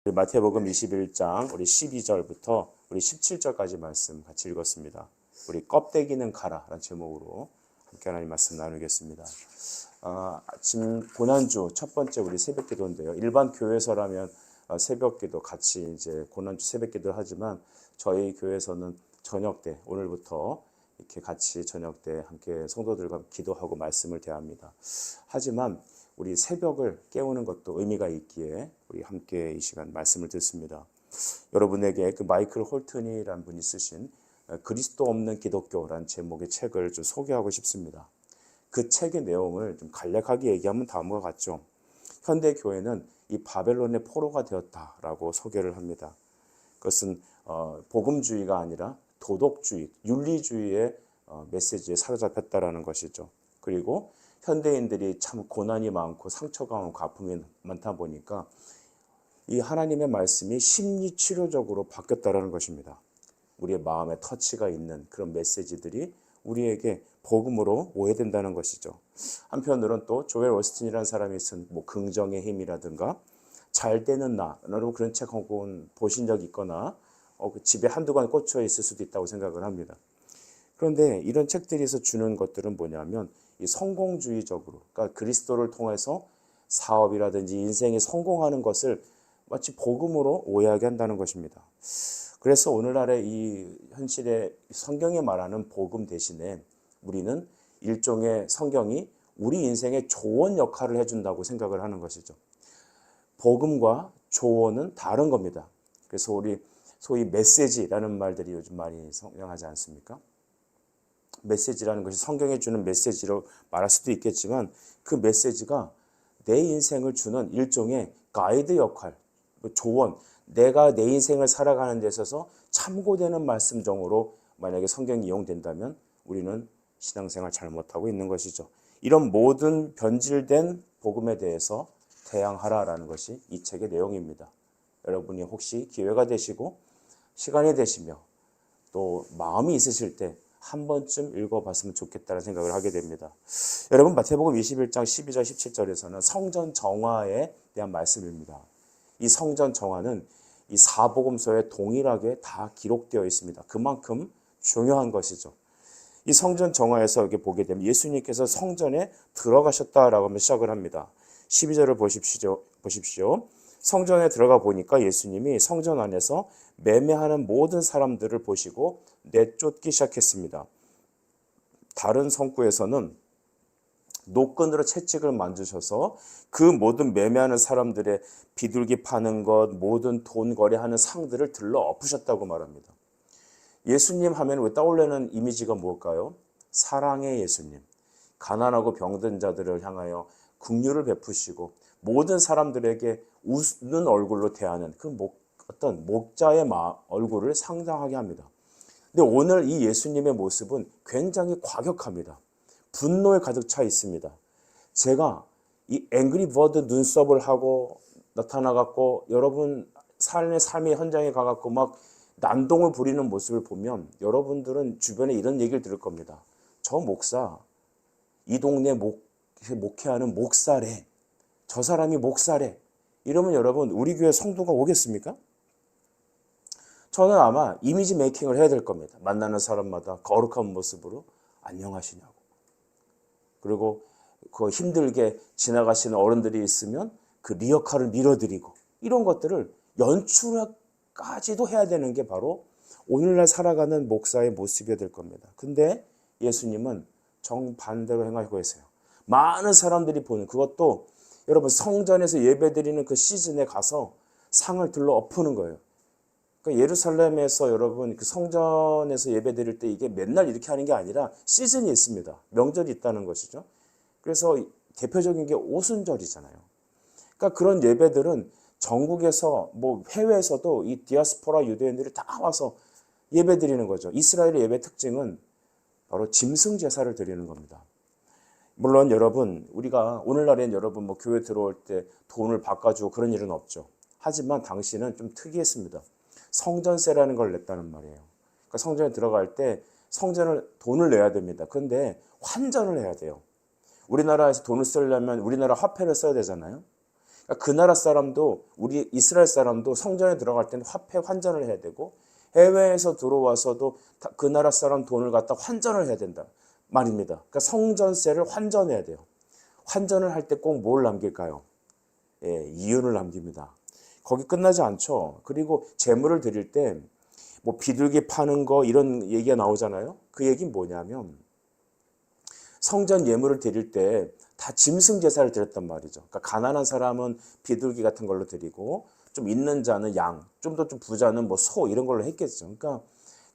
우리 마태복음 21장 우리 12절부터 우리 17절까지 말씀 같이 읽었습니다. 우리 껍데기는 가라라는 제목으로 함께 하나님 말씀 나누겠습니다. 아침 고난주 첫 번째 우리 새벽기도인데요. 일반 교회에서라면 새벽기도 같이 이제 고난주 새벽기도를 하지만 저희 교회에서는 저녁 때 오늘부터 이렇게 같이 저녁 때 함께 성도들과 기도하고 말씀을 대합니다. 하지만 우리 새벽을 깨우는 것도 의미가 있기에 우리 함께 이 시간 말씀을 듣습니다. 여러분에게 그 마이클 홀튼이라는 분이 쓰신 그리스도 없는 기독교라는 제목의 책을 좀 소개하고 싶습니다. 그 책의 내용을 좀 간략하게 얘기하면 다음과 같죠. 현대 교회는 이 바벨론의 포로가 되었다라고 소개를 합니다. 그것은 복음주의가 아니라 도덕주의, 윤리주의의 메시지에 사로잡혔다라는 것이죠. 그리고 현대인들이 참 고난이 많고 상처가 많고 아픔이 많다 보니까 이 하나님의 말씀이 심리치료적으로 바뀌었다라는 것입니다. 우리의 마음에 터치가 있는 그런 메시지들이 우리에게 복음으로 오해된다는 것이죠. 한편으로는 또 조엘 오스틴이라는 사람이 쓴 뭐 긍정의 힘이라든가 잘 되는 나, 여러분 그런 책 혹은 보신 적 있거나 집에 한두 권 꽂혀 있을 수도 있다고 생각을 합니다. 그런데 이런 책들에서 주는 것들은 뭐냐면 이 성공주의적으로, 그러니까 그리스도를 통해서 사업이라든지 인생에 성공하는 것을 마치 복음으로 오해하게 한다는 것입니다. 그래서 오늘날의 이 현실의 성경에 말하는 복음 대신에 우리는 일종의 성경이 우리 인생의 조언 역할을 해준다고 생각을 하는 것이죠. 복음과 조언은 다른 겁니다. 그래서 우리 소위 메시지라는 말들이 요즘 많이 성행하지 않습니까? 메시지라는 것이 성경에 주는 메시지로 말할 수도 있겠지만 그 메시지가 내 인생을 주는 일종의 가이드 역할, 조언, 내가 내 인생을 살아가는 데 있어서 참고되는 말씀 정도로 만약에 성경이 이용된다면 우리는 신앙생활 잘못하고 있는 것이죠. 이런 모든 변질된 복음에 대해서 대항하라라는 것이 이 책의 내용입니다. 여러분이 혹시 기회가 되시고 시간이 되시며 또 마음이 있으실 때 한 번쯤 읽어봤으면 좋겠다는 생각을 하게 됩니다. 여러분 마태복음 21장 12절 17절에서는 성전 정화에 대한 말씀입니다. 이 성전 정화는 이 사복음서에 동일하게 다 기록되어 있습니다. 그만큼 중요한 것이죠. 이 성전 정화에서 이렇게 보게 되면 예수님께서 성전에 들어가셨다라고 하면 시작을 합니다. 12절을 보십시오. 성전에 들어가 보니까 예수님이 성전 안에서 매매하는 모든 사람들을 보시고 내쫓기 시작했습니다. 다른 성구에서는 노끈으로 채찍을 만드셔서 그 모든 매매하는 사람들의 비둘기 파는 것, 모든 돈 거래하는 상들을 들러 엎으셨다고 말합니다. 예수님 하면 왜 떠올리는 이미지가 뭘까요? 사랑의 예수님. 가난하고 병든 자들을 향하여 긍휼을 베푸시고 모든 사람들에게 웃는 얼굴로 대하는 그 어떤 목자의 얼굴을 상상하게 합니다. 근데 오늘 이 예수님의 모습은 굉장히 과격합니다. 분노에 가득 차 있습니다. 제가 이 앵그리 버드 눈썹을 하고 나타나갖고 여러분 삶의 현장에 가갖고 막 난동을 부리는 모습을 보면 여러분들은 주변에 이런 얘기를 들을 겁니다. 저 목사, 이 동네 목회하는 목사래. 저 사람이 목사래. 이러면 여러분 우리 교회 성도가 오겠습니까? 저는 아마 이미지 메이킹을 해야 될 겁니다. 만나는 사람마다 거룩한 모습으로 안녕하시냐고. 그리고 그 힘들게 지나가시는 어른들이 있으면 그 리어카를 밀어드리고 이런 것들을 연출까지도 해야 되는 게 바로 오늘날 살아가는 목사의 모습이어야 될 겁니다. 근데 예수님은 정반대로 행하고 계세요. 많은 사람들이 보는 그것도 여러분 성전에서 예배드리는 그 시즌에 가서 상을 들러 엎는 거예요. 그러니까 예루살렘에서 여러분 그 성전에서 예배드릴 때 이게 맨날 이렇게 하는 게 아니라 시즌이 있습니다. 명절이 있다는 것이죠. 그래서 대표적인 게 오순절이잖아요. 그러니까 그런 예배들은 전국에서 뭐 해외에서도 이 디아스포라 유대인들이 다 와서 예배드리는 거죠. 이스라엘의 예배 특징은 바로 짐승 제사를 드리는 겁니다. 물론 여러분 우리가 오늘날엔 여러분 뭐 교회 들어올 때 돈을 바꿔주고 그런 일은 없죠. 하지만 당시는 좀 특이했습니다. 성전세라는 걸 냈다는 말이에요. 그러니까 성전에 들어갈 때 성전을 돈을 내야 됩니다. 그런데 환전을 해야 돼요. 우리나라에서 돈을 쓰려면 우리나라 화폐를 써야 되잖아요. 그러니까 그 나라 사람도 우리 이스라엘 사람도 성전에 들어갈 때는 화폐 환전을 해야 되고 해외에서 들어와서도 그 나라 사람 돈을 갖다 환전을 해야 된다 말입니다. 그러니까 성전세를 환전해야 돼요. 환전을 할 때 꼭 뭘 남길까요? 예, 이윤을 남깁니다. 거기 끝나지 않죠. 그리고 재물을 드릴 때 뭐 비둘기 파는 거 이런 얘기가 나오잖아요. 그 얘기는 뭐냐면 성전 예물을 드릴 때 다 짐승 제사를 드렸단 말이죠. 그러니까 가난한 사람은 비둘기 같은 걸로 드리고 좀 있는 자는 양, 좀 더 좀 부자는 뭐 소 이런 걸로 했겠죠. 그러니까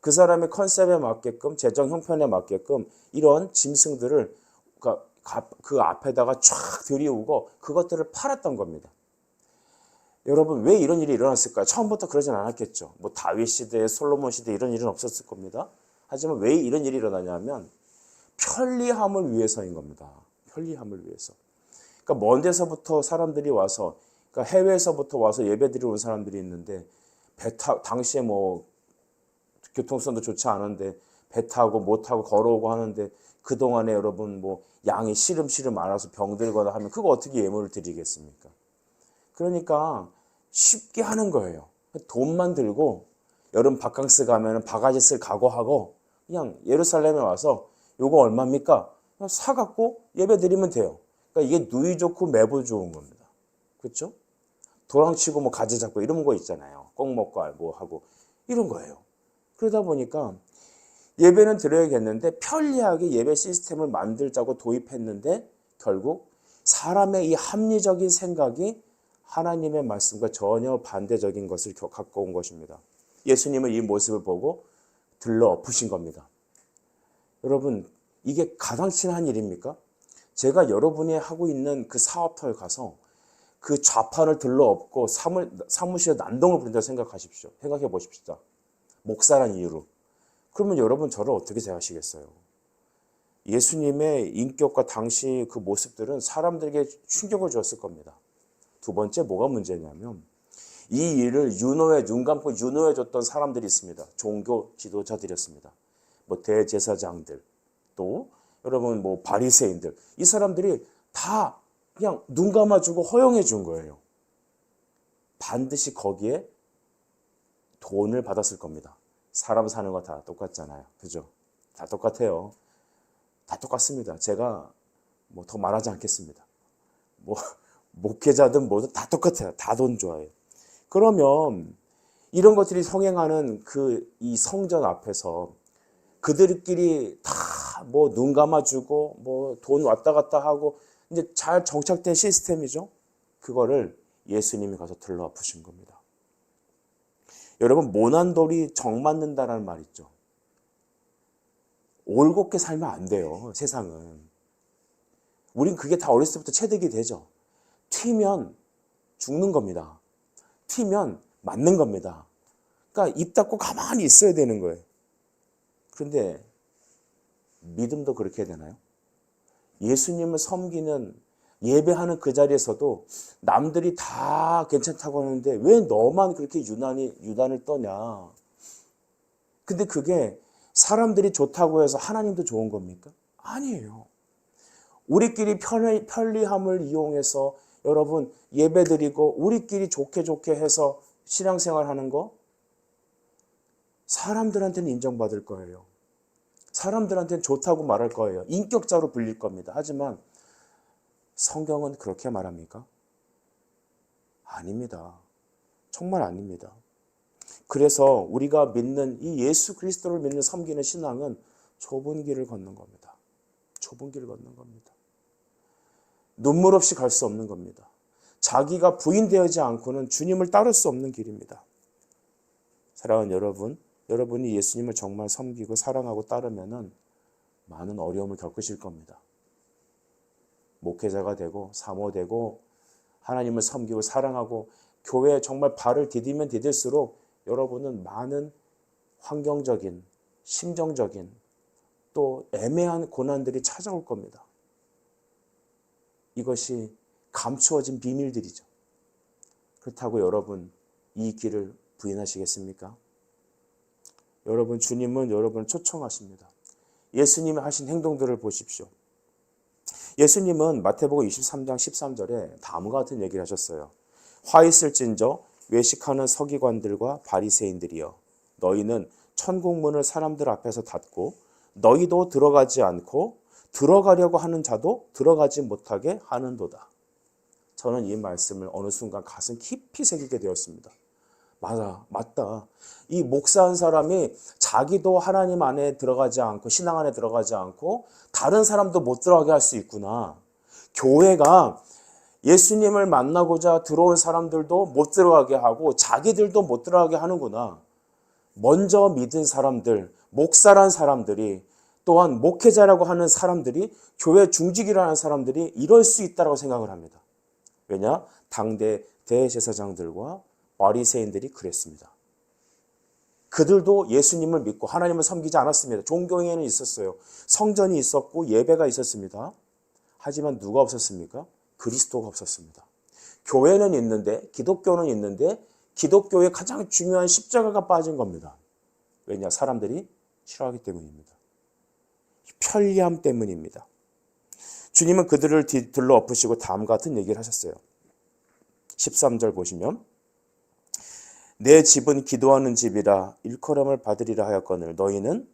그 사람의 컨셉에 맞게끔 재정 형편에 맞게끔 이런 짐승들을 그러니까 그 앞에다가 쫙 들이우고 그것들을 팔았던 겁니다. 여러분 왜 이런 일이 일어났을까요? 처음부터 그러진 않았겠죠. 뭐 다윗 시대, 솔로몬 시대 이런 일은 없었을 겁니다. 하지만 왜 이런 일이 일어나냐면 편리함을 위해서인 겁니다. 편리함을 위해서. 그러니까 먼 데서부터 사람들이 와서 그러니까 해외에서부터 와서 예배드리러 온 사람들이 있는데 당시에 뭐 교통수단도 좋지 않은데 배 타고 못 타고 걸어오고 하는데 그동안에 여러분 뭐 양이 시름시름 알아서 병들거나 하면 그거 어떻게 예물을 드리겠습니까? 그러니까 쉽게 하는 거예요. 돈만 들고 여름 바캉스 가면 바가지 쓸 각오하고 그냥 예루살렘에 와서 요거 얼마입니까? 그냥 사갖고 예배 드리면 돼요. 그러니까 이게 누이 좋고 매부 좋은 겁니다. 그렇죠? 도랑치고 뭐 가지 잡고 이런 거 있잖아요. 꼭 먹고 알고 하고 이런 거예요. 그러다 보니까 예배는 드려야겠는데 편리하게 예배 시스템을 만들자고 도입했는데 결국 사람의 이 합리적인 생각이 하나님의 말씀과 전혀 반대적인 것을 갖고 온 것입니다. 예수님은 이 모습을 보고 들러 엎으신 겁니다. 여러분 이게 가당치한 일입니까? 제가 여러분이 하고 있는 그 사업터에 가서 그 좌판을 들러 엎고 사무실에 난동을 부린다고 생각하십시오. 생각해 보십시다. 목사란 이유로. 그러면 여러분 저를 어떻게 생각하시겠어요? 예수님의 인격과 당시 그 모습들은 사람들에게 충격을 주었을 겁니다. 두 번째 뭐가 문제냐면 이 일을 눈 감고 윤호해 줬던 사람들이 있습니다. 종교 지도자들이었습니다. 뭐 대제사장들 또 여러분 뭐 바리새인들 이 사람들이 다 그냥 눈 감아주고 허용해 준 거예요. 반드시 거기에 돈을 받았을 겁니다. 사람 사는 거 다 똑같잖아요. 그죠? 다 똑같아요. 다 똑같습니다. 제가 뭐 더 말하지 않겠습니다. 뭐 목회자든 뭐든 다 똑같아요. 다 돈 좋아해요. 그러면 이런 것들이 성행하는 이 성전 앞에서 그들끼리 다 뭐 눈 감아주고 뭐 돈 왔다 갔다 하고 이제 잘 정착된 시스템이죠. 그거를 예수님이 가서 들러 엎으신 겁니다. 여러분 모난 돌이 정 맞는다라는 말 있죠. 올곧게 살면 안 돼요. 세상은. 우린 그게 다 어렸을 때부터 체득이 되죠. 튀면 죽는 겁니다. 튀면 맞는 겁니다. 그러니까 입 닫고 가만히 있어야 되는 거예요. 그런데 믿음도 그렇게 되나요? 예수님을 섬기는 예배하는 그 자리에서도 남들이 다 괜찮다고 하는데 왜 너만 그렇게 유난을 떠냐? 근데 그게 사람들이 좋다고 해서 하나님도 좋은 겁니까? 아니에요. 우리끼리 편리함을 이용해서 여러분 예배드리고 우리끼리 좋게 해서 신앙생활 하는 거 사람들한테는 인정받을 거예요. 사람들한테는 좋다고 말할 거예요. 인격자로 불릴 겁니다. 하지만 성경은 그렇게 말합니까? 아닙니다. 정말 아닙니다. 그래서 우리가 믿는 이 예수 그리스도를 믿는 섬기는 신앙은 좁은 길을 걷는 겁니다. 좁은 길을 걷는 겁니다. 눈물 없이 갈 수 없는 겁니다. 자기가 부인되지 않고는 주님을 따를 수 없는 길입니다. 사랑하는 여러분, 여러분이 예수님을 정말 섬기고 사랑하고 따르면은 많은 어려움을 겪으실 겁니다. 목회자가 되고 사모되고 하나님을 섬기고 사랑하고 교회에 정말 발을 디디면 디딜수록 여러분은 많은 환경적인, 심정적인 또 애매한 고난들이 찾아올 겁니다. 이것이 감추어진 비밀들이죠. 그렇다고 여러분 이 길을 부인하시겠습니까? 여러분 주님은 여러분을 초청하십니다. 예수님이 하신 행동들을 보십시오. 예수님은 마태복음 23장 13절에 다음과 같은 얘기를 하셨어요. 화 있을진저 외식하는 서기관들과 바리새인들이여, 너희는 천국문을 사람들 앞에서 닫고 너희도 들어가지 않고 들어가려고 하는 자도 들어가지 못하게 하는도다. 저는 이 말씀을 어느 순간 가슴 깊이 새기게 되었습니다. 맞다. 이 목사한 사람이 자기도 하나님 안에 들어가지 않고 신앙 안에 들어가지 않고 다른 사람도 못 들어가게 할 수 있구나. 교회가 예수님을 만나고자 들어온 사람들도 못 들어가게 하고 자기들도 못 들어가게 하는구나. 먼저 믿은 사람들, 목사란 사람들이, 또한 목회자라고 하는 사람들이, 교회 중직이라는 사람들이 이럴 수 있다고 생각을 합니다. 왜냐? 당대 대제사장들과 바리새인들이 그랬습니다. 그들도 예수님을 믿고 하나님을 섬기지 않았습니다. 종교행위는 있었어요. 성전이 있었고 예배가 있었습니다. 하지만 누가 없었습니까? 그리스도가 없었습니다. 교회는 있는데, 기독교는 있는데 기독교의 가장 중요한 십자가가 빠진 겁니다. 왜냐? 사람들이 싫어하기 때문입니다. 편리함 때문입니다. 주님은 그들을 뒤들러 엎으시고 다음과 같은 얘기를 하셨어요. 13절 보시면, 내 집은 기도하는 집이라 일컬음을 받으리라 하였거늘 너희는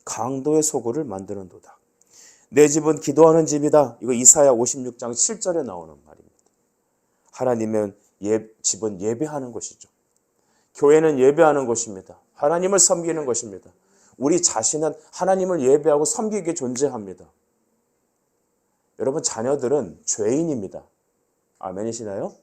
강도의 소굴을 만드는도다. 내 집은 기도하는 집이다. 이거 이사야 56장 7절에 나오는 말입니다. 하나님의 집은 예배하는 곳이죠. 교회는 예배하는 곳입니다. 하나님을 섬기는 것입니다. 우리 자신은 하나님을 예배하고 섬기게 존재합니다. 여러분, 자녀들은 죄인입니다. 아멘이시나요?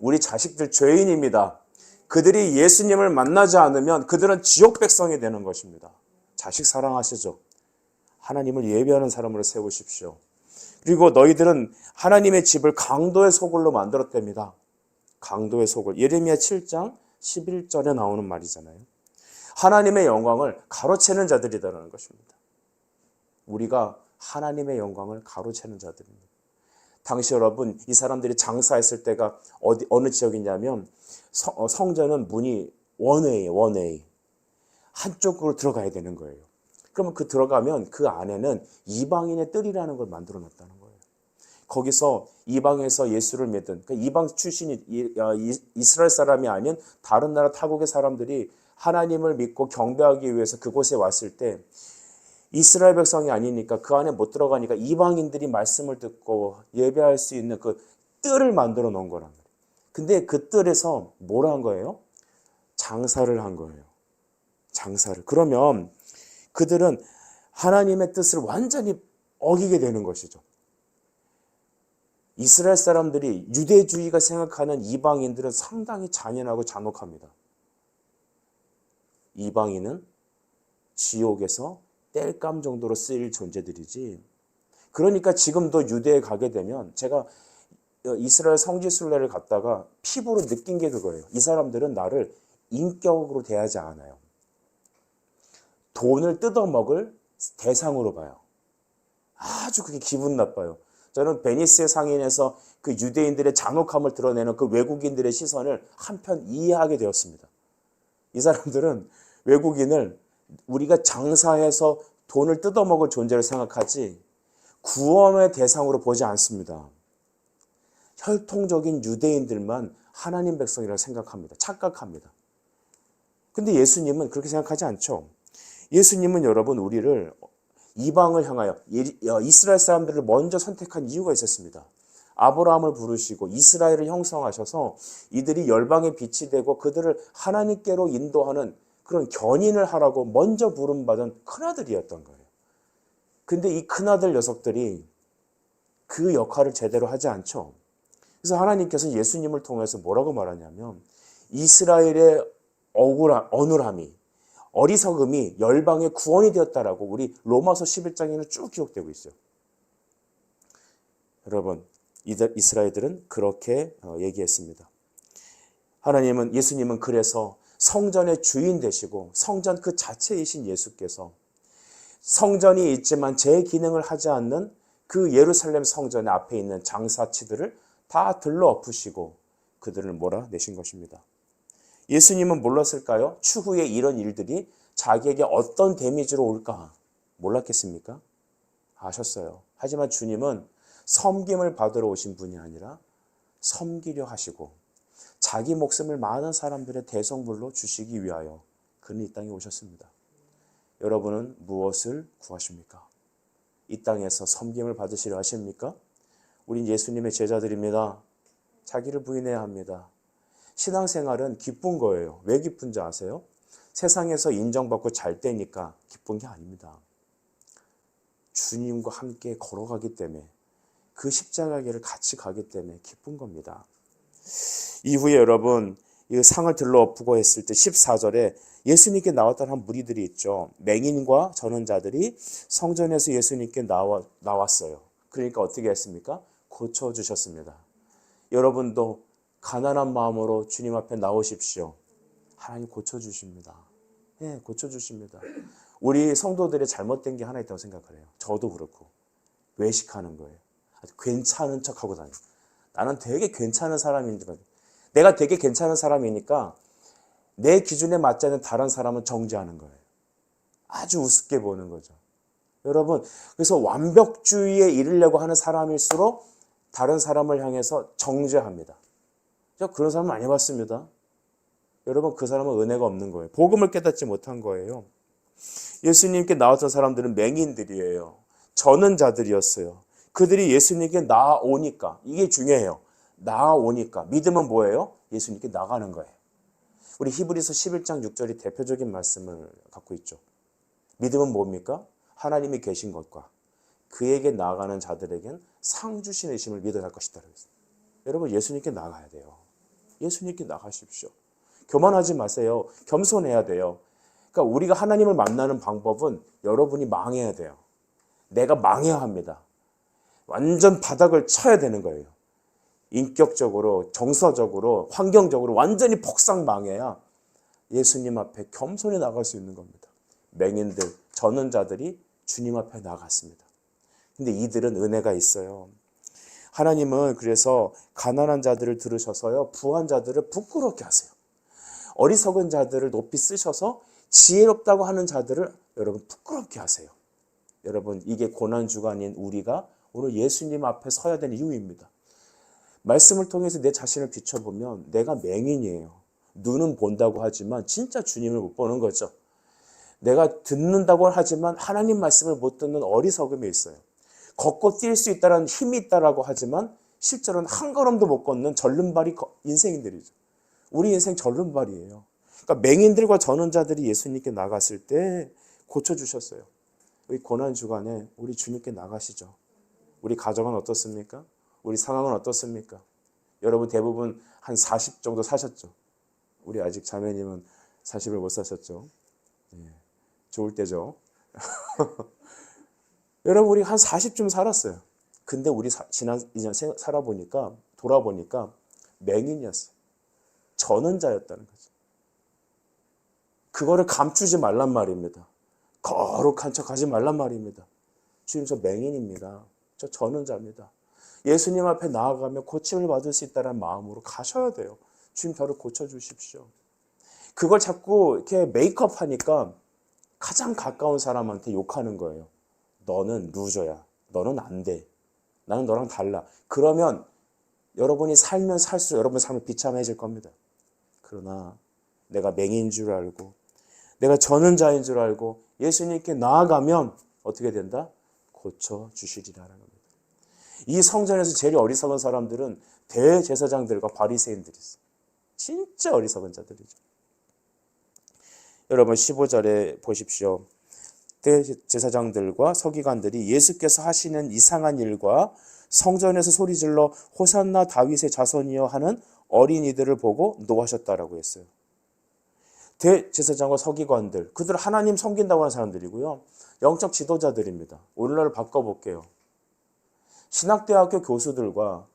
우리 자식들 죄인입니다. 그들이 예수님을 만나지 않으면 그들은 지옥 백성이 되는 것입니다. 자식 사랑하시죠? 하나님을 예배하는 사람으로 세우십시오. 그리고 너희들은 하나님의 집을 강도의 소굴로 만들었답니다. 강도의 소굴. 예레미야 7장 11절에 나오는 말이잖아요. 하나님의 영광을 가로채는 자들이라는 것입니다. 우리가 하나님의 영광을 가로채는 자들입니다. 당시 여러분, 이 사람들이 장사했을 때가 어느 지역이냐면 성전은 문이 원웨이 한쪽으로 들어가야 되는 거예요. 그러면 들어가면 그 안에는 이방인의 뜰이라는 걸 만들어 놨다는 거예요. 거기서 이방에서 예수를 믿은, 그러니까 이방 출신이 이스라엘 사람이 아닌 다른 나라 타국의 사람들이 하나님을 믿고 경배하기 위해서 그곳에 왔을 때 이스라엘 백성이 아니니까 그 안에 못 들어가니까 이방인들이 말씀을 듣고 예배할 수 있는 그 뜰을 만들어 놓은 거란 말이에요. 근데 그 뜰에서 뭘 한 거예요? 장사를 한 거예요. 장사를. 그러면 그들은 하나님의 뜻을 완전히 어기게 되는 것이죠. 이스라엘 사람들이, 유대주의가 생각하는 이방인들은 상당히 잔인하고 잔혹합니다. 이방인은 지옥에서 땔감 정도로 쓰일 존재들이지. 그러니까 지금도 유대에 가게 되면, 제가 이스라엘 성지순례를 갔다가 피부로 느낀 게 그거예요. 이 사람들은 나를 인격으로 대하지 않아요. 돈을 뜯어먹을 대상으로 봐요. 아주 그게 기분 나빠요. 저는 베니스의 상인에서 그 유대인들의 잔혹함을 드러내는 그 외국인들의 시선을 한편 이해하게 되었습니다. 이 사람들은 외국인을 우리가 장사해서 돈을 뜯어먹을 존재를 생각하지 구원의 대상으로 보지 않습니다. 혈통적인 유대인들만 하나님 백성이라고 생각합니다. 착각합니다. 근데 예수님은 그렇게 생각하지 않죠. 예수님은 여러분, 우리를 이방을 향하여 이스라엘 사람들을 먼저 선택한 이유가 있었습니다. 아브라함을 부르시고 이스라엘을 형성하셔서 이들이 열방의 빛이 되고 그들을 하나님께로 인도하는 그런 견인을 하라고 먼저 부름받은 큰아들이었던 거예요. 근데 이 큰아들 녀석들이 그 역할을 제대로 하지 않죠. 그래서 하나님께서 예수님을 통해서 뭐라고 말하냐면, 이스라엘의 어눌함이, 어리석음이 열방의 구원이 되었다라고 우리 로마서 11장에는 쭉 기록되고 있어요. 여러분, 이스라엘들은 그렇게 얘기했습니다. 예수님은 그래서 성전의 주인 되시고 성전 그 자체이신 예수께서 성전이 있지만 제 기능을 하지 않는 그 예루살렘 성전 앞에 있는 장사치들을 다 들러 엎으시고 그들을 몰아내신 것입니다. 예수님은 몰랐을까요? 추후에 이런 일들이 자기에게 어떤 데미지로 올까 몰랐겠습니까? 아셨어요. 하지만 주님은 섬김을 받으러 오신 분이 아니라 섬기려 하시고 자기 목숨을 많은 사람들의 대성물로 주시기 위하여 그는 이 땅에 오셨습니다. 여러분은 무엇을 구하십니까? 이 땅에서 섬김을 받으시려 하십니까? 우린 예수님의 제자들입니다. 자기를 부인해야 합니다. 신앙생활은 기쁜 거예요. 왜 기쁜지 아세요? 세상에서 인정받고 잘 되니까 기쁜 게 아닙니다. 주님과 함께 걸어가기 때문에 그 십자가 길을 같이 가기 때문에 기쁜 겁니다. 이후에 여러분 이 상을 들러 엎고 했을 때 14절에 예수님께 나왔던 한 무리들이 있죠. 맹인과 전원자들이 성전에서 예수님께 나왔어요. 그러니까 어떻게 했습니까? 고쳐주셨습니다. 여러분도 가난한 마음으로 주님 앞에 나오십시오. 하나님 고쳐주십니다. 네, 고쳐주십니다. 우리 성도들의 잘못된 게 하나 있다고 생각을 해요. 저도 그렇고 외식하는 거예요. 괜찮은 척하고 다녀요. 나는 되게 괜찮은 사람인 줄 알아요. 내가 되게 괜찮은 사람이니까 내 기준에 맞지 않는 다른 사람은 정죄하는 거예요. 아주 우습게 보는 거죠. 여러분, 그래서 완벽주의에 이르려고 하는 사람일수록 다른 사람을 향해서 정죄합니다. 제가 그런 사람 많이 봤습니다. 여러분, 그 사람은 은혜가 없는 거예요. 복음을 깨닫지 못한 거예요. 예수님께 나왔던 사람들은 맹인들이에요. 저는 자들이었어요. 그들이 예수님께 나아오니까, 이게 중요해요. 나아오니까. 믿음은 뭐예요? 예수님께 나가는 거예요. 우리 히브리서 11장 6절이 대표적인 말씀을 갖고 있죠. 믿음은 뭡니까? 하나님이 계신 것과 그에게 나아가는 자들에겐 상 주시는 믿어야 할 것이다. 여러분, 예수님께 나가야 돼요. 예수님께 나가십시오. 교만하지 마세요. 겸손해야 돼요. 그러니까 우리가 하나님을 만나는 방법은 여러분이 망해야 돼요. 내가 망해야 합니다. 완전 바닥을 쳐야 되는 거예요. 인격적으로, 정서적으로, 환경적으로 완전히 폭삭 망해야 예수님 앞에 겸손히 나갈 수 있는 겁니다. 맹인들, 전원자들이 주님 앞에 나갔습니다. 근데 이들은 은혜가 있어요. 하나님은 그래서 가난한 자들을 들으셔서요, 부한 자들을 부끄럽게 하세요. 어리석은 자들을 높이 쓰셔서 지혜롭다고 하는 자들을 여러분 부끄럽게 하세요. 여러분, 이게 고난주간인 우리가 오늘 예수님 앞에 서야 되는 이유입니다. 말씀을 통해서 내 자신을 비춰보면 내가 맹인이에요. 눈은 본다고 하지만 진짜 주님을 못 보는 거죠. 내가 듣는다고 하지만 하나님 말씀을 못 듣는 어리석음이 있어요. 걷고 뛸 수 있다는 힘이 있다라고 하지만 실제로는 한 걸음도 못 걷는 절름발이 인생인들이죠. 우리 인생 절름발이에요. 그러니까 맹인들과 전원자들이 예수님께 나갔을 때 고쳐주셨어요. 이 고난주간에 우리 주님께 나가시죠. 우리 가정은 어떻습니까? 우리 상황은 어떻습니까? 여러분 대부분 한 40 정도 사셨죠. 우리 아직 자매님은 40을 못 사셨죠. 예, 좋을 때죠. 여러분 우리 한 40쯤 살았어요. 근데 우리 지난 2년 살아보니까 돌아보니까 맹인이었어요. 전원자였다는 거죠. 그거를 감추지 말란 말입니다. 거룩한 척하지 말란 말입니다. 주님 저 맹인입니다. 저 전원자입니다. 예수님 앞에 나아가면 고침을 받을 수 있다는 마음으로 가셔야 돼요. 주님 저를 고쳐주십시오. 그걸 자꾸 이렇게 메이크업 하니까 가장 가까운 사람한테 욕하는 거예요. 너는 루저야. 너는 안 돼. 나는 너랑 달라. 그러면 여러분이 살면 살수록 여러분의 삶이 비참해질 겁니다. 그러나 내가 맹인 줄 알고 내가 전원자인 줄 알고 예수님께 나아가면 어떻게 된다? 고쳐주시리라는 겁니다. 이 성전에서 제일 어리석은 사람들은 대제사장들과 바리새인들이 있어요. 진짜 어리석은 자들이죠. 여러분 15절에 보십시오. 대제사장들과 서기관들이 예수께서 하시는 이상한 일과 성전에서 소리질러 호산나 다윗의 자손이여 하는 어린이들을 보고 노하셨다라고 했어요. 대제사장과 서기관들, 그들 하나님 섬긴다고 하는 사람들이고요. 영적 지도자들입니다. 오늘날을 바꿔볼게요. 신학대학교 교수들과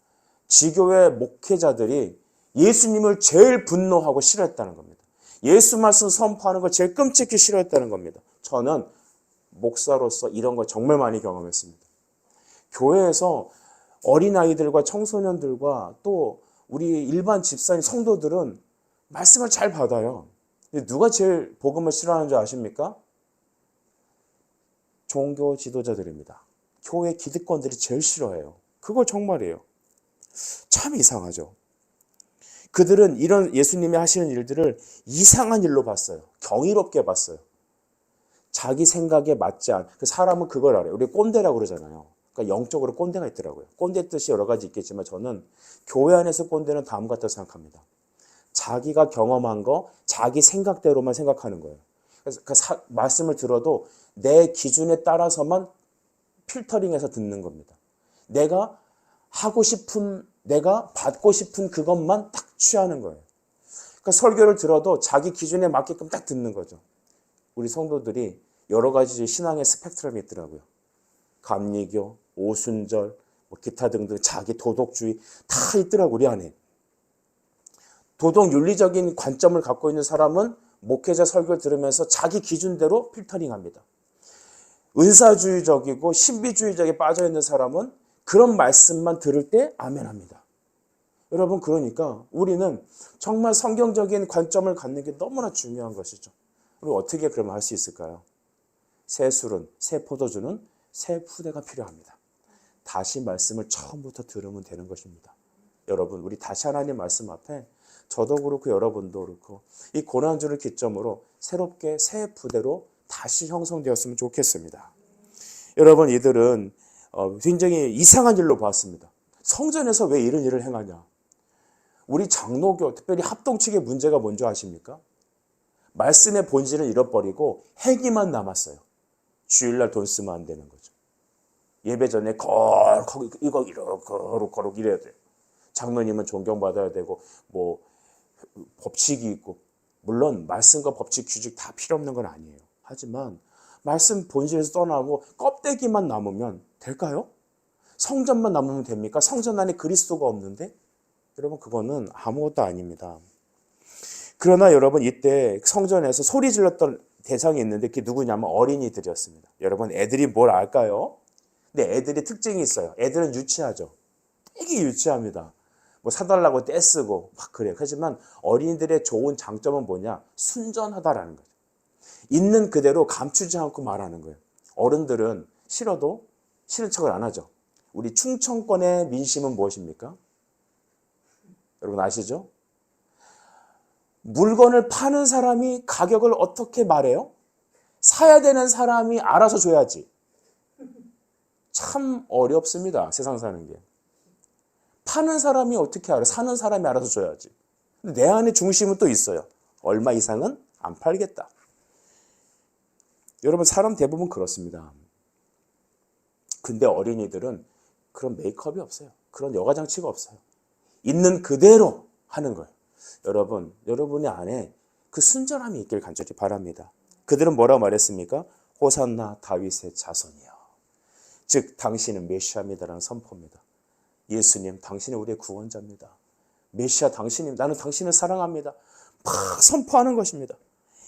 지교회 목회자들이 예수님을 제일 분노하고 싫어했다는 겁니다. 예수 말씀 선포하는 걸 제일 끔찍히 싫어했다는 겁니다. 저는 목사로서 이런 걸 정말 많이 경험했습니다. 교회에서 어린아이들과 청소년들과 또 우리 일반 집사님 성도들은 말씀을 잘 받아요. 근데 누가 제일 복음을 싫어하는 줄 아십니까? 종교 지도자들입니다. 교회 기득권들이 제일 싫어해요. 그거 정말이에요. 참 이상하죠. 그들은 이런 예수님이 하시는 일들을 이상한 일로 봤어요. 경이롭게 봤어요. 자기 생각에 맞지 않은, 사람은 그걸 알아요. 우리 꼰대라고 그러잖아요. 그러니까 영적으로 꼰대가 있더라고요. 꼰대 뜻이 여러 가지 있겠지만 저는 교회 안에서 꼰대는 다음 같다고 생각합니다. 자기가 경험한 거, 자기 생각대로만 생각하는 거예요. 그래서 말씀을 들어도 내 기준에 따라서만 필터링해서 듣는 겁니다. 내가 하고 싶은, 내가 받고 싶은 그것만 딱 취하는 거예요. 그러니까 설교를 들어도 자기 기준에 맞게끔 딱 듣는 거죠. 우리 성도들이 여러 가지 신앙의 스펙트럼이 있더라고요. 감리교, 오순절, 기타 등등 자기 도덕주의 다 있더라고요. 우리 안에. 도덕 윤리적인 관점을 갖고 있는 사람은 목회자 설교를 들으면서 자기 기준대로 필터링합니다. 은사주의적이고 신비주의적에 빠져있는 사람은 그런 말씀만 들을 때 아멘합니다. 여러분, 그러니까 우리는 정말 성경적인 관점을 갖는 게 너무나 중요한 것이죠. 우리 어떻게 그러면 할 수 있을까요? 새 술은, 새 포도주는 새 푸대가 필요합니다. 다시 말씀을 처음부터 들으면 되는 것입니다. 여러분, 우리 다시 하나님 말씀 앞에 저도 그렇고 여러분도 그렇고 이 고난주를 기점으로 새롭게 새 부대로 다시 형성되었으면 좋겠습니다. 여러분, 이들은 굉장히 이상한 일로 보았습니다. 성전에서 왜 이런 일을 행하냐? 우리 장로교, 특별히 합동 측의 문제가 뭔지 아십니까? 말씀의 본질을 잃어버리고 행위만 남았어요. 주일날 돈 쓰면 안 되는 거죠. 예배 전에 이거 거룩 이래야 돼요. 장로님은 존경받아야 되고 뭐 법칙이 있고, 물론 말씀과 법칙 규칙 다 필요 없는 건 아니에요. 하지만 말씀 본질에서 떠나고 껍데기만 남으면 될까요? 성전만 남으면 됩니까? 성전 안에 그리스도가 없는데? 여러분, 그거는 아무것도 아닙니다. 그러나 여러분, 이때 성전에서 소리 질렀던 대상이 있는데 그게 누구냐면 어린이들이었습니다. 여러분, 애들이 뭘 알까요? 근데 애들이 특징이 있어요. 애들은 유치하죠. 되게 유치합니다. 뭐 사달라고 떼쓰고 막 그래요. 하지만 어린이들의 좋은 장점은 뭐냐? 순전하다라는 거죠. 있는 그대로 감추지 않고 말하는 거예요. 어른들은 싫어도 싫은 척을 안 하죠. 우리 충청권의 민심은 무엇입니까? 여러분 아시죠? 물건을 파는 사람이 가격을 어떻게 말해요? 사야 되는 사람이 알아서 줘야지. 참 어렵습니다. 세상 사는 게. 파는 사람이 어떻게 알아? 사는 사람이 알아서 줘야지. 근데 내 안에 중심은 또 있어요. 얼마 이상은 안 팔겠다. 여러분, 사람 대부분 그렇습니다. 근데 어린이들은 그런 메이크업이 없어요. 그런 여가장치가 없어요. 있는 그대로 하는 거예요. 여러분, 여러분의 안에 그 순전함이 있길 간절히 바랍니다. 그들은 뭐라고 말했습니까? 호산나 다윗의 자손이여. 즉 당신은 메시아입니다라는 선포입니다. 예수님, 당신은 우리의 구원자입니다. 메시아 당신님, 나는 당신을 사랑합니다. 막 선포하는 것입니다.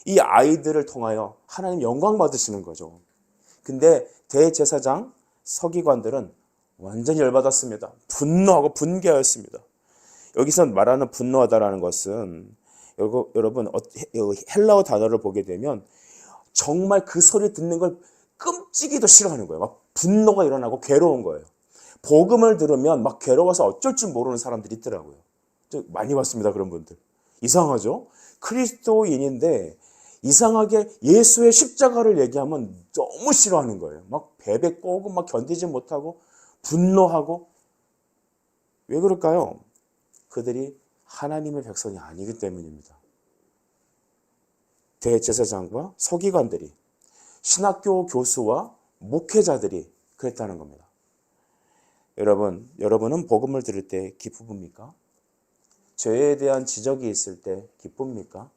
이 아이들을 통하여 하나님 영광 받으시는 거죠. 근데 대제사장, 서기관들은 완전히 열받았습니다. 분노하고 분개하였습니다. 여기서 말하는 분노하다라는 것은 여러분 헬라어 단어를 보게 되면 정말 그 소리 듣는 걸 끔찍이도 싫어하는 거예요. 막 분노가 일어나고 괴로운 거예요. 복음을 들으면 막 괴로워서 어쩔 줄 모르는 사람들이 있더라고요. 많이 봤습니다. 그런 분들. 이상하죠? 그리스도인인데 이상하게 예수의 십자가를 얘기하면 너무 싫어하는 거예요. 막 베베 꼬고 막 견디지 못하고 분노하고. 왜 그럴까요? 그들이 하나님의 백성이 아니기 때문입니다. 대제사장과 서기관들이, 신학교 교수와 목회자들이 그랬다는 겁니다. 여러분은 복음을 들을 때 기쁩니까? 죄에 대한 지적이 있을 때 기쁩니까?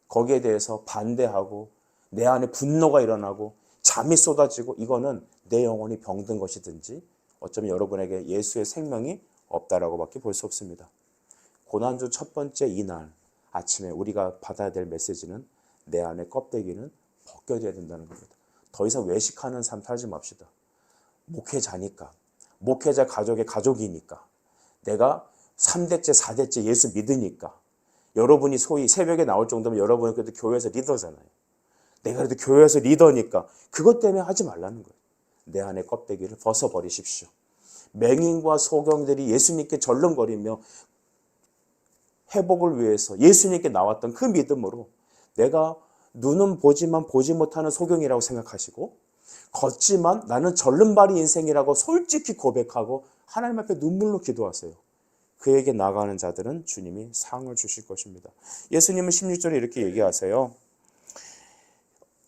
거기에 대해서 반대하고 내 안에 분노가 일어나고 잠이 쏟아지고, 이거는 내 영혼이 병든 것이든지 어쩌면 여러분에게 예수의 생명이 없다라고 밖에 볼 수 없습니다. 고난주 첫 번째 이날 아침에 우리가 받아야 될 메시지는 내 안에 껍데기는 벗겨져야 된다는 겁니다. 더 이상 외식하는 삶 살지 맙시다. 목회자니까, 목회자 가족의 가족이니까, 내가 3대째 4대째 예수 믿으니까, 여러분이 소위 새벽에 나올 정도면 여러분은 그래도 교회에서 리더잖아요. 내가 그래도 교회에서 리더니까 그것 때문에 하지 말라는 거예요. 내 안의 껍데기를 벗어버리십시오. 맹인과 소경들이 예수님께 절름거리며 회복을 위해서 예수님께 나왔던 그 믿음으로 내가 눈은 보지만 보지 못하는 소경이라고 생각하시고 걷지만 나는 절름발이 인생이라고 솔직히 고백하고 하나님 앞에 눈물로 기도하세요. 그에게 나가는 자들은 주님이 상을 주실 것입니다. 예수님은 16절에 이렇게 얘기하세요.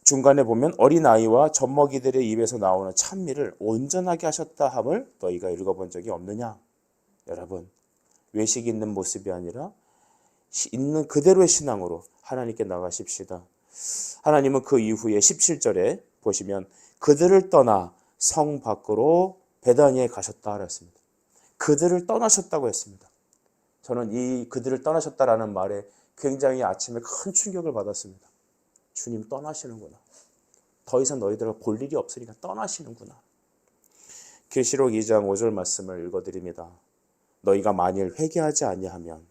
중간에 보면 어린아이와 젖먹이들의 입에서 나오는 찬미를 온전하게 하셨다 함을 너희가 읽어본 적이 없느냐. 여러분, 외식 있는 모습이 아니라 있는 그대로의 신앙으로 하나님께 나가십시다. 하나님은 그 이후에 17절에 보시면 그들을 떠나 성 밖으로 베다니에 가셨다 그랬습니다. 그들을 떠나셨다고 했습니다. 저는 이 그들을 떠나셨다라는 말에 굉장히 아침에 큰 충격을 받았습니다. 주님 떠나시는구나. 더 이상 너희들과 볼 일이 없으니까 떠나시는구나. 계시록 2장 5절 말씀을 읽어드립니다. 너희가 만일 회개하지 아니하면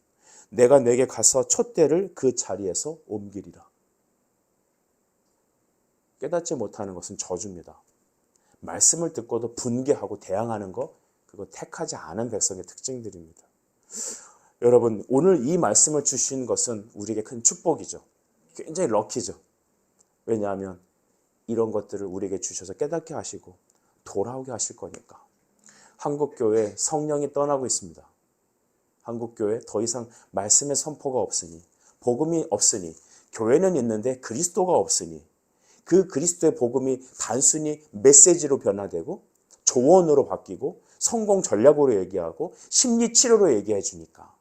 내가 내게 가서 촛대를 그 자리에서 옮기리라. 깨닫지 못하는 것은 저주입니다. 말씀을 듣고도 분개하고 대항하는 것, 그거 택하지 않은 백성의 특징들입니다. 여러분, 오늘 이 말씀을 주신 것은 우리에게 큰 축복이죠. 굉장히 럭키죠. 왜냐하면 이런 것들을 우리에게 주셔서 깨닫게 하시고 돌아오게 하실 거니까. 한국교회 성령이 떠나고 있습니다. 한국교회 더 이상 말씀의 선포가 없으니, 복음이 없으니, 교회는 있는데 그리스도가 없으니, 그 그리스도의 복음이 단순히 메시지로 변화되고 조언으로 바뀌고 성공 전략으로 얘기하고 심리 치료로 얘기해 주니까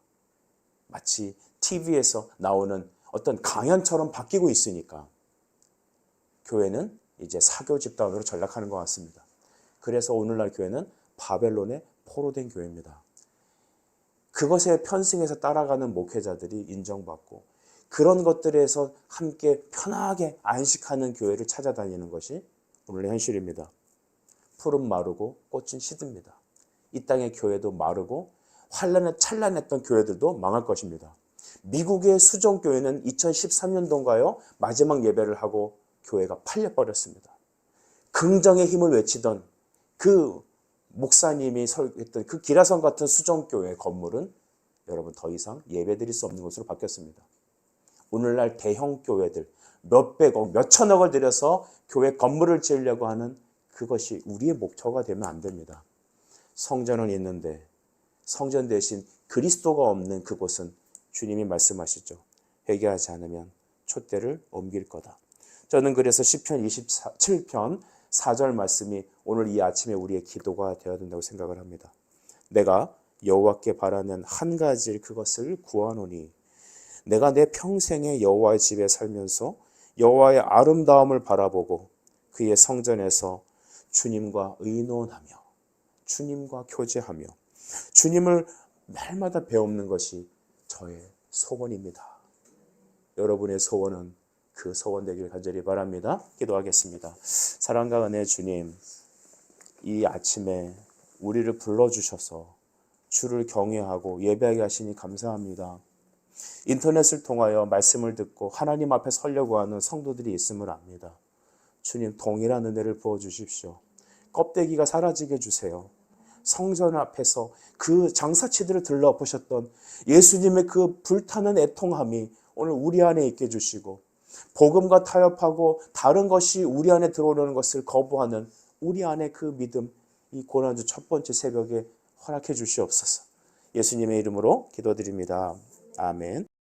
마치 TV에서 나오는 어떤 강연처럼 바뀌고 있으니까 교회는 이제 사교 집단으로 전락하는 것 같습니다. 그래서 오늘날 교회는 바벨론의 포로된 교회입니다. 그것에 편승해서 따라가는 목회자들이 인정받고 그런 것들에서 함께 편하게 안식하는 교회를 찾아다니는 것이 오늘의 현실입니다. 풀은 마르고 꽃은 시듭니다. 이 땅의 교회도 마르고 환란에 찬란했던 교회들도 망할 것입니다. 미국의 수종교회는 2013년도인가요? 마지막 예배를 하고 교회가 팔려버렸습니다. 긍정의 힘을 외치던 그 목사님이 설교했던 그 기라성 같은 수종교회 건물은 여러분 더 이상 예배드릴 수 없는 곳으로 바뀌었습니다. 오늘날 대형 교회들 몇백억, 몇천억을 들여서 교회 건물을 지으려고 하는 그것이 우리의 목표가 되면 안 됩니다. 성전은 있는데 성전 대신 그리스도가 없는 그곳은 주님이 말씀하시죠. 회개하지 않으면 촛대를 옮길 거다. 저는 그래서 시편 27편 4절 말씀이 오늘 이 아침에 우리의 기도가 되어야 된다고 생각을 합니다. 내가 여호와께 바라는 한 가지 그것을 구하노니 내가 내 평생에 여호와의 집에 살면서 여호와의 아름다움을 바라보고 그의 성전에서 주님과 의논하며 주님과 교제하며 주님을 날마다 배우는 것이 저의 소원입니다. 여러분의 소원은 그 소원 되길 간절히 바랍니다. 기도하겠습니다. 사랑과 은혜 주님, 이 아침에 우리를 불러주셔서 주를 경외하고 예배하게 하시니 감사합니다. 인터넷을 통하여 말씀을 듣고 하나님 앞에 서려고 하는 성도들이 있음을 압니다. 주님, 동일한 은혜를 부어주십시오. 껍데기가 사라지게 해주세요. 성전 앞에서 그 장사치들을 들러보셨던 예수님의 그 불타는 애통함이 오늘 우리 안에 있게 해주시고 복음과 타협하고 다른 것이 우리 안에 들어오려는 것을 거부하는 우리 안에 그 믿음, 이 고난주 첫 번째 새벽에 허락해 주시옵소서. 예수님의 이름으로 기도드립니다. 아멘.